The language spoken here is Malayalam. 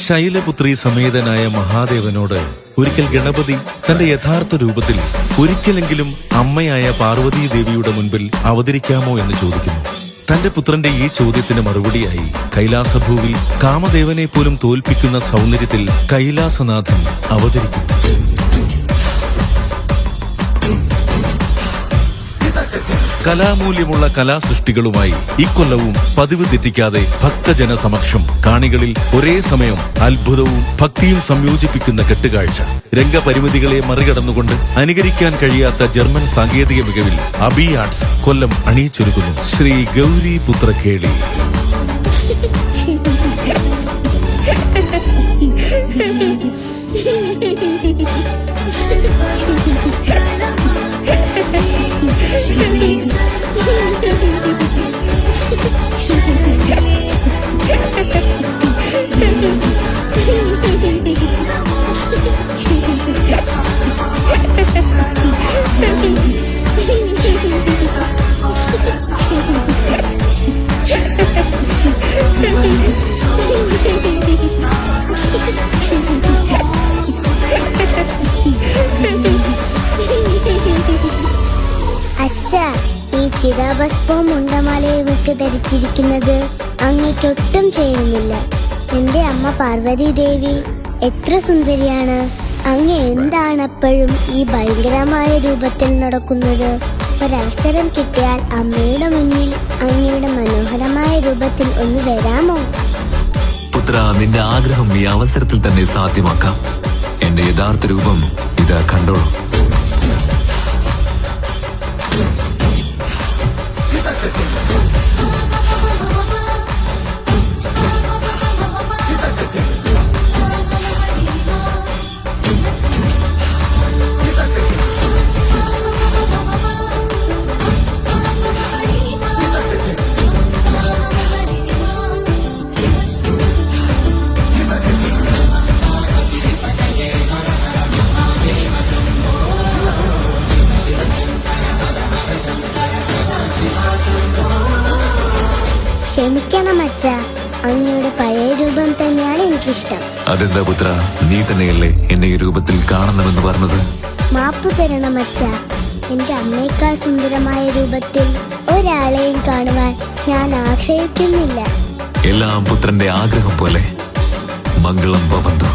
ശൈലപുത്രി സമേതനായ മഹാദേവനോട് ഒരിക്കൽ ഗണപതി തന്റെ യഥാർത്ഥ രൂപത്തിൽ ഒരിക്കലെങ്കിലും അമ്മയായ പാർവതീ ദേവിയുടെ മുൻപിൽ അവതരിക്കാമോ എന്ന് ചോദിക്കുന്നു. തന്റെ പുത്രന്റെ ഈ ചോദ്യത്തിന് മറുപടിയായി കൈലാസഭൂവിൽ കാമദേവനെ പോലും തോൽപ്പിക്കുന്ന സൗന്ദര്യത്തിൽ കൈലാസനാഥൻ അവതരിക്കുന്നു. കലാമൂല്യമുള്ള കലാസൃഷ്ടികളുമായി ഇക്കൊല്ലവും പതിവ് തെറ്റിക്കാതെ ഭക്തജന സമക്ഷം കാണികളിൽ ഒരേ സമയം അത്ഭുതവും ഭക്തിയും സംയോജിപ്പിക്കുന്ന കെട്ടുകാഴ്ച. രംഗപരിമിതികളെ മറികടന്നുകൊണ്ട് അനുകരിക്കാൻ കഴിയാത്ത ജർമ്മൻ സാങ്കേതിക മികവിൽ അബി ആർട്സ് കൊല്ലം അണിയിച്ചൊരുക്കുന്നു ശ്രീ ഗൗരി പുത്രക്കേളി. അച്ഛാ, ഈ ചിതാഭസ്മവും മുണ്ടമാലയും ഒക്കെ ധരിച്ചിരിക്കുന്നത് അങ്ങേക്കൊട്ടും ചേരുന്നില്ല. എന്റെ അമ്മ പാർവതി ദേവി എത്ര സുന്ദരിയാണ്. അങ്ങ് എന്താണ് എപ്പോഴും ഈ ഭയങ്കരമായ രൂപത്തിൽ നടക്കുന്നത്? ഒരവസരം കിട്ടിയാൽ അമ്മയുടെ മുന്നിൽ അങ്ങയുടെ മനോഹരമായ രൂപത്തിൽ ഒന്ന് വരാമോ? പുത്ര, നിന്റെ ആഗ്രഹം ഈ അവസരത്തിൽ തന്നെ സാധ്യമാക്കാം. എന്റെ യഥാർത്ഥ രൂപം ഇതാ, കണ്ടോളൂ. ക്ഷമിക്കണം അച്ഛാ, അങ്ങയുടെ പഴയ രൂപം തന്നെയാണ് എനിക്കിഷ്ടം. അതെന്താ പുത്ര, നീ തന്നെയല്ലേ എന്നെ ഈ രൂപത്തിൽ കാണണമെന്ന് പറഞ്ഞത്? മാപ്പു തരണം അച്ഛാ. എന്റെ അമ്മയേക്കാൾ സുന്ദരമായ രൂപത്തിൽ ഒരാളെയും കാണുവാൻ ഞാൻ ആഗ്രഹിക്കുന്നില്ല. എല്ലാം പുത്രന്റെ ആഗ്രഹം പോലെ. മംഗളം ഭവന്തു.